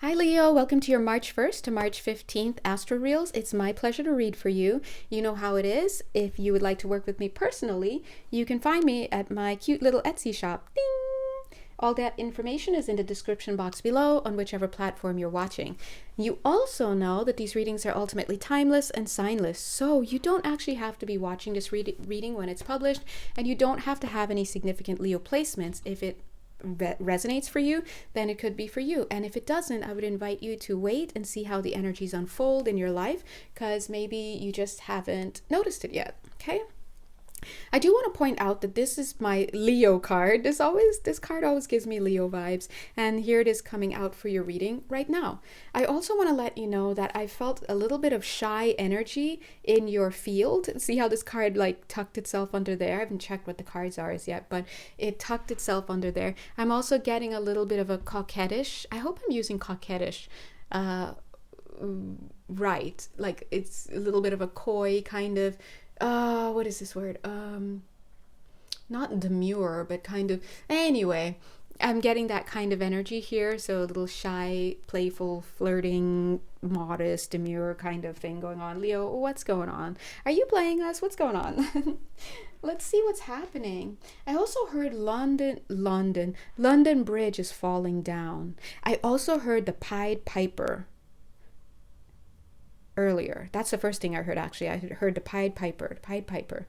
Hi Leo, welcome to your March 1st to March 15th Astro Reels. It's my pleasure to read for you. You know how it is. If you would like to work with me personally, you can find me at my cute little Etsy shop. Ding! All that information is in the description box below on whichever platform you're watching. You also know that these readings are ultimately timeless and signless, so you don't actually have to be watching this reading when it's published, and you don't have to have any significant Leo placements. If it resonates for you, then it could be for you. And if it doesn't, I would invite you to wait and see how the energies unfold in your life, because maybe you just haven't noticed it yet. Okay. I do want to point out that this is my Leo card. This card always gives me Leo vibes, and here it is coming out for your reading right now. I also want to let you know that I felt a little bit of shy energy in your field. See how this card like tucked itself under there? I haven't checked what the cards are as yet, but it tucked itself under there. I'm also getting a little bit of a coquettish. I hope I'm using coquettish. Right, like it's a little bit of a coy kind of what is this word? Not demure, but kind of, anyway, I'm getting that kind of energy here. So a little shy, playful, flirting, modest, demure kind of thing going on. Leo, what's going on? Are you playing us? What's going on? Let's see what's happening. I also heard London Bridge is falling down. I also heard the Pied Piper earlier. That's the first thing I heard, actually. I heard the Pied Piper.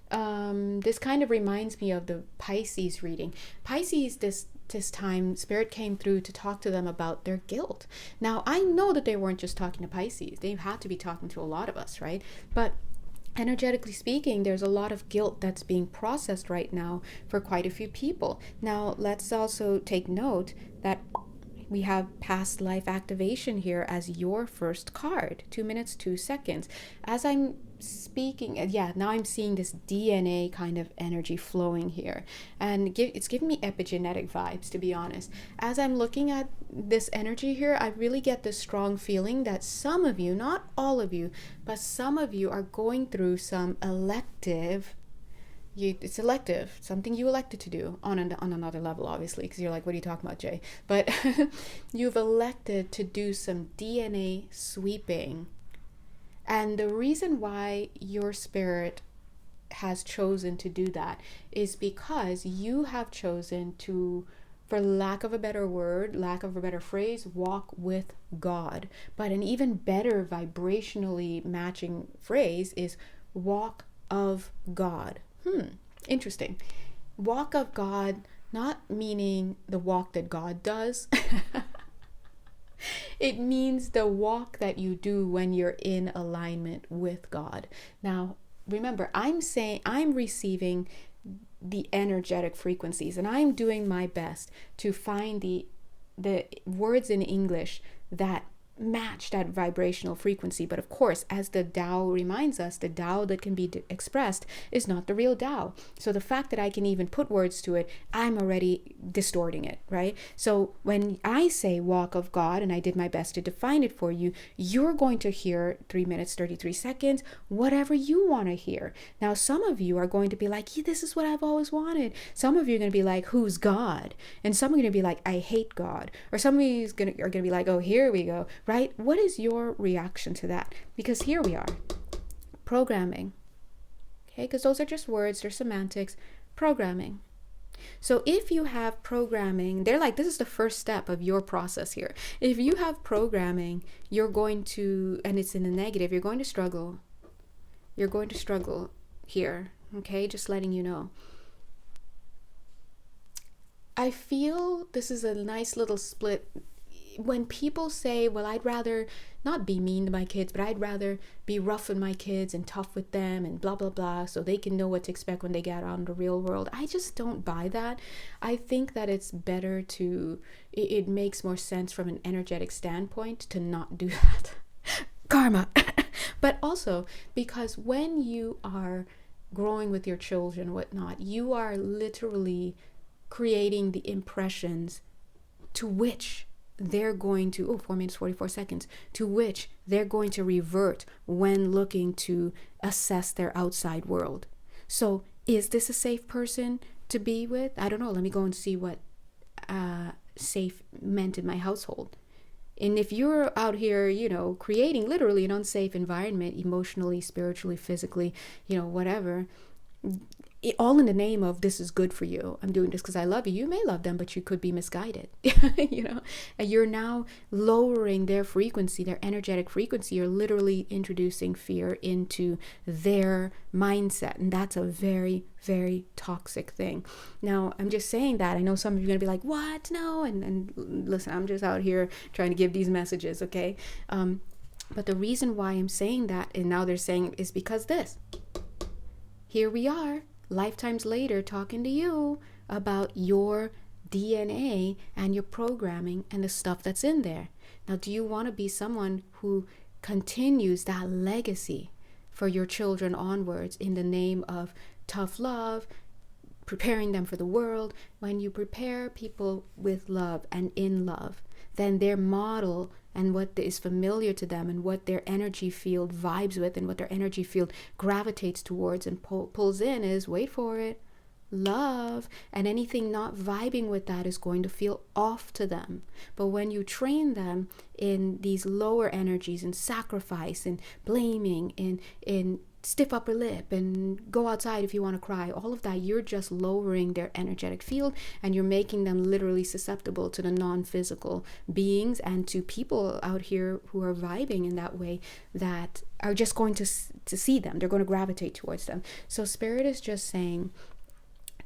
This kind of reminds me of the Pisces reading. Pisces, this time, Spirit came through to talk to them about their guilt. Now, I know that they weren't just talking to Pisces. They had to be talking to a lot of us, right? But energetically speaking, there's a lot of guilt that's being processed right now for quite a few people. Now, let's also take note that we have past life activation here as your first card. 2 minutes, 2 seconds. As I'm speaking, now I'm seeing this DNA kind of energy flowing here. And it's giving me epigenetic vibes, to be honest. As I'm looking at this energy here, I really get this strong feeling that some of you, not all of you, but some of you are going through some elective, it's elective, something you elected to do on another level, obviously, because you're like, what are you talking about, Jay? But you've elected to do some DNA sweeping. And the reason why your spirit has chosen to do that is because you have chosen to, for lack of a better word, lack of a better phrase, walk with God. But an even better vibrationally matching phrase is walk of God. Interesting. Walk of God, not meaning the walk that God does. It means the walk that you do when you're in alignment with God. Now, remember, I'm receiving the energetic frequencies, and I'm doing my best to find the words in English that match that vibrational frequency. But of course, as the Tao reminds us, the Tao that can be expressed is not the real Tao. So the fact that I can even put words to it, I'm already distorting it, right? So when I say walk of God, and I did my best to define it for you, you're going to hear 3 minutes, 33 seconds, whatever you want to hear. Now, some of you are going to be like, yeah, this is what I've always wanted. Some of you are going to be like, who's God? And some are going to be like, I hate God. Or some of you are going to be like, oh, here we go. Right? What is your reaction to that? Because here we are, programming. Okay, because those are just words, they're semantics. Programming. So if you have programming, they're like, this is the first step of your process here. If you have programming, you're going to, and it's in the negative, you're going to struggle. You're going to struggle here. Okay, just letting you know. I feel this is a nice little split. When people say, well, I'd rather not be mean to my kids, but I'd rather be rough with my kids and tough with them and blah, blah, blah, so they can know what to expect when they get out in the real world. I just don't buy that. I think that it's better it makes more sense from an energetic standpoint to not do that. Karma. But also because when you are growing with your children, whatnot, you are literally creating the impressions to which they're going to, 4 minutes, 44 seconds, to which they're going to revert when looking to assess their outside world. So is this a safe person to be with? I don't know. Let me go and see what safe meant in my household. And if you're out here, creating literally an unsafe environment, emotionally, spiritually, physically, whatever, all in the name of this is good for you. I'm doing this because I love you. You may love them, but you could be misguided, and you're now lowering their frequency, their energetic frequency. You're literally introducing fear into their mindset. And that's a very, very toxic thing. Now, I'm just saying that. I know some of you are going to be like, what? No. And listen, I'm just out here trying to give these messages. Okay. But the reason why I'm saying that, and now they're saying, is because here we are, lifetimes later, talking to you about your DNA and your programming and the stuff that's in there. Now, do you want to be someone who continues that legacy for your children onwards in the name of tough love, preparing them for the world? When you prepare people with love and in love, then their model and what is familiar to them and what their energy field vibes with and what their energy field gravitates towards and pulls in is, wait for it, love. And anything not vibing with that is going to feel off to them. But when you train them in these lower energies, in sacrifice, in blaming, in stiff upper lip, and go outside if you want to cry, all of that, you're just lowering their energetic field, and you're making them literally susceptible to the non-physical beings and to people out here who are vibing in that way, that are just going to see them. They're going to gravitate towards them. So Spirit is just saying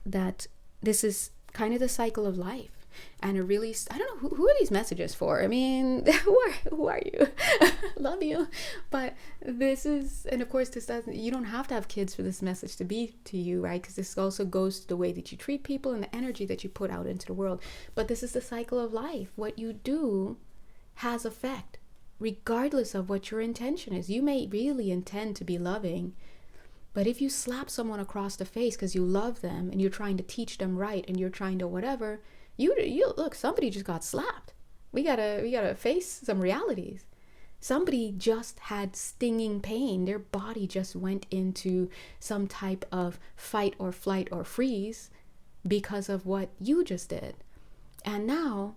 that this is kind of the cycle of life. And it really, I don't know, who are these messages for? I mean, who are you? Love you. But this is, and of course, this doesn't, you don't have to have kids for this message to be to you, right? Because this also goes to the way that you treat people and the energy that you put out into the world. But this is the cycle of life. What you do has effect, regardless of what your intention is. You may really intend to be loving, but if you slap someone across the face because you love them and you're trying to teach them right and you're trying to whatever, you look, somebody just got slapped. We gotta face some realities. Somebody just had stinging pain. Their body just went into some type of fight or flight or freeze because of what you just did. And now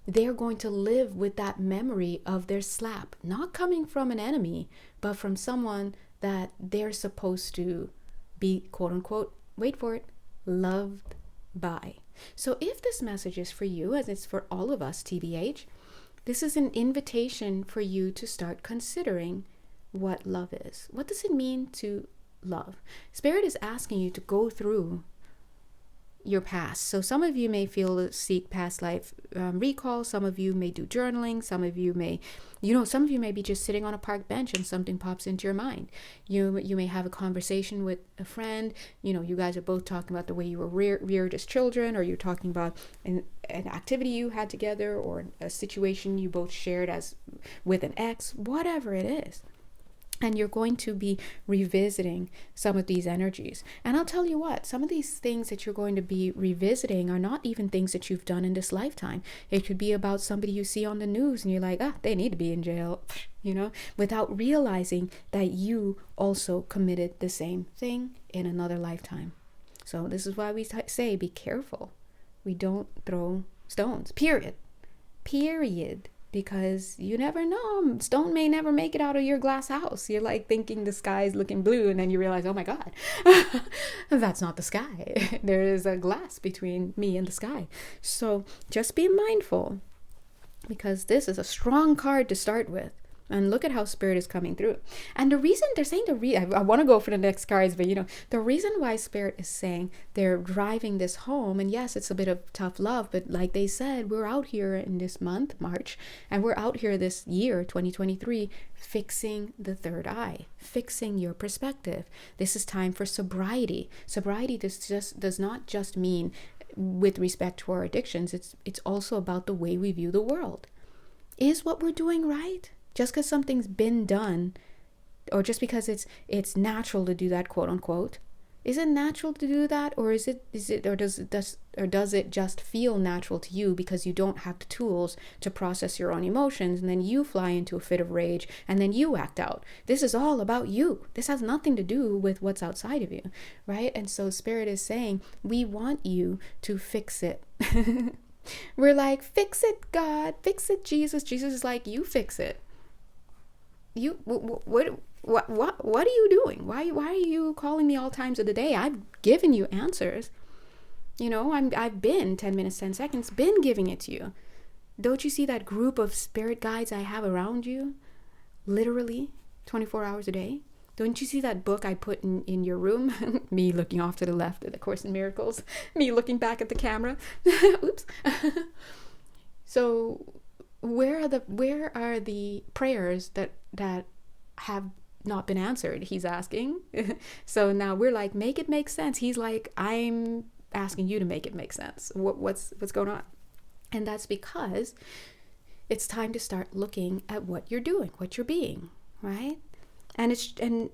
they're going to live with that memory of their slap, not coming from an enemy, but from someone that they're supposed to be, quote unquote, wait for it, loved by. So if this message is for you, as it's for all of us, TBH, this is an invitation for you to start considering what love is. What does it mean to love? Spirit is asking you to go through your past. So some of you may seek past life recall. Some of you may do journaling. Some of you may, some of you may be just sitting on a park bench and something pops into your mind. You may have a conversation with a friend. You guys are both talking about the way you were reared as children, or you're talking about an activity you had together, or a situation you both shared as with an ex, whatever it is. And you're going to be revisiting some of these energies. And I'll tell you what, some of these things that you're going to be revisiting are not even things that you've done in this lifetime. It could be about somebody you see on the news and you're like, they need to be in jail, without realizing that you also committed the same thing in another lifetime. So this is why we say be careful. We don't throw stones, period. Because you never know. Stone may never make it out of your glass house. You're like thinking the sky is looking blue, and then you realize, oh my God, that's not the sky. There is a glass between me and the sky. So just be mindful, because this is a strong card to start with. And look at how Spirit is coming through. And the reason they're saying I want to go for the next cards, but the reason why Spirit is saying they're driving this home, and yes, it's a bit of tough love, but like they said, we're out here in this month, March, and we're out here this year, 2023, fixing the third eye, fixing your perspective. This is time for sobriety. Sobriety does not just mean with respect to our addictions. It's also about the way we view the world. Is what we're doing right? Just because something's been done, or just because it's natural to do that, quote unquote, is it natural to do that, or does it just feel natural to you because you don't have the tools to process your own emotions, and then you fly into a fit of rage and then you act out? This is all about you. This has nothing to do with what's outside of you, right? And so Spirit is saying, we want you to fix it. We're like, fix it, God, fix it, Jesus. Jesus is like, you fix it. You what are you doing? Why are you calling me all times of the day? I've given you answers. I've been 10 minutes, 10 seconds, been giving it to you. Don't you see that group of spirit guides I have around you? Literally 24 hours a day. Don't you see that book I put in your room? Me looking off to the left at the Course in Miracles. Me looking back at the camera. Oops. So where are the prayers that have not been answered? He's asking. So now we're like, make it make sense. He's like, I'm asking you to make it make sense. What's going on? And that's because it's time to start looking at what you're doing, what you're being, right? And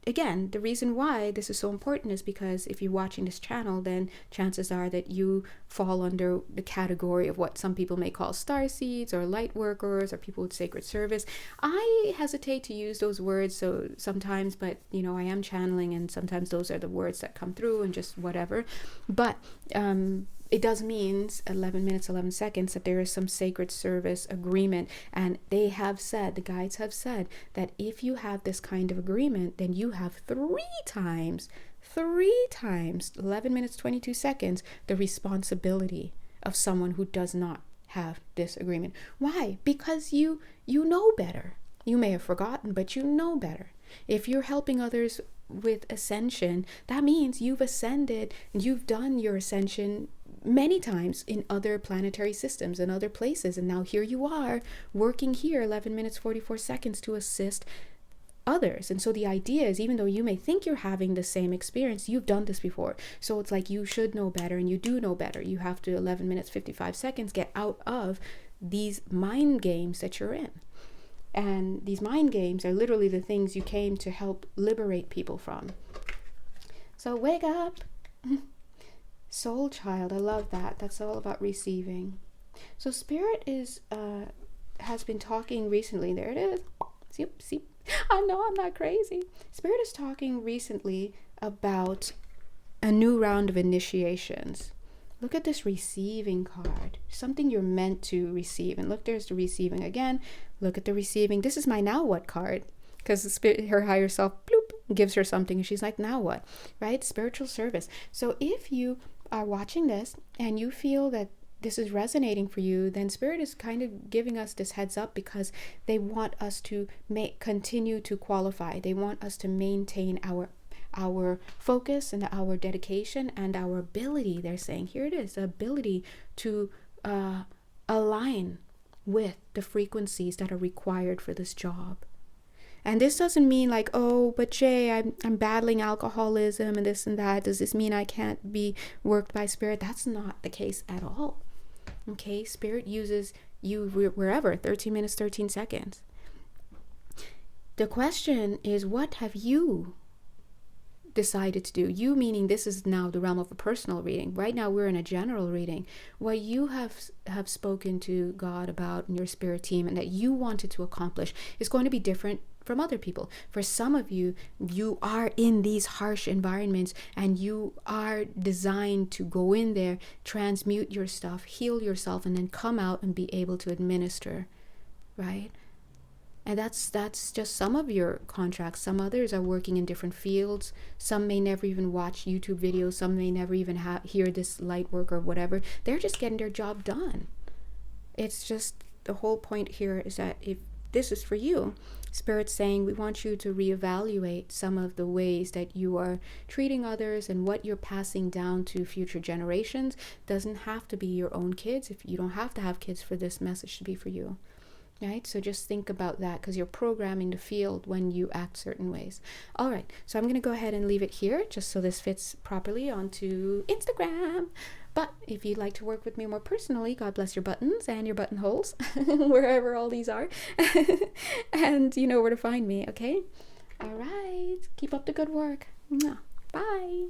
again, the reason why this is so important is because if you're watching this channel, then chances are that you fall under the category of what some people may call starseeds or light workers or people with sacred service. I hesitate to use those words so sometimes, but I am channeling, and sometimes those are the words that come through and just whatever. But it does mean 11 minutes, 11 seconds that there is some sacred service agreement. And the guides have said that if you have this kind of agreement, then you have three times, 11 minutes, 22 seconds, the responsibility of someone who does not have this agreement. Why? Because you know better. You may have forgotten, but you know better. If you're helping others with ascension, that means you've ascended and you've done your ascension many times in other planetary systems and other places, and now here you are working here 11 minutes 44 seconds to assist others. And so the idea is, even though you may think you're having the same experience, you've done this before, so it's like you should know better, and you do know better. You have to 11 minutes 55 seconds get out of these mind games that you're in. And these mind games are literally the things you came to help liberate people from. So wake up. Soul child, I love that. That's all about receiving. So Spirit has been talking recently. There it is. See, I know I'm not crazy. Spirit is talking recently about a new round of initiations. Look at this receiving card. Something you're meant to receive. And look, there's the receiving again. Look at the receiving. This is my now what card. Because the spirit, her higher self, bloop, gives her something. And she's like, now what? Right? Spiritual service. So if you are watching this and you feel that this is resonating for you, then Spirit is kind of giving us this heads up, because they want us to continue to qualify. They want us to maintain our focus and our dedication and our ability. They're saying, here it is, the ability to align with the frequencies that are required for this job. And this doesn't mean like, oh, but Jay, I'm battling alcoholism and this and that. Does this mean I can't be worked by Spirit? That's not the case at all. Okay, Spirit uses you wherever, 13 minutes, 13 seconds. The question is, what have you decided to do? You meaning this is now the realm of a personal reading. Right now we're in a general reading. What you have spoken to God about in your spirit team and that you wanted to accomplish is going to be different from other people. For some of you, you are in these harsh environments and you are designed to go in there, transmute your stuff, heal yourself, and then come out and be able to administer, right? And that's just some of your contracts. Some others are working in different fields. Some may never even watch YouTube videos. Some may never even hear this light work or whatever. They're just getting their job done. It's just, the whole point here is that if this is for you, Spirit's saying we want you to reevaluate some of the ways that you are treating others and what you're passing down to future generations. Doesn't have to be your own kids. If you don't have to have kids for this message to be for you. Right? So just think about that, because you're programming the field when you act certain ways. All right. So I'm going to go ahead and leave it here just so this fits properly onto Instagram. But if you'd like to work with me more personally, God bless your buttons and your buttonholes, wherever all these are. And you know where to find me, okay? All right. Keep up the good work. Bye.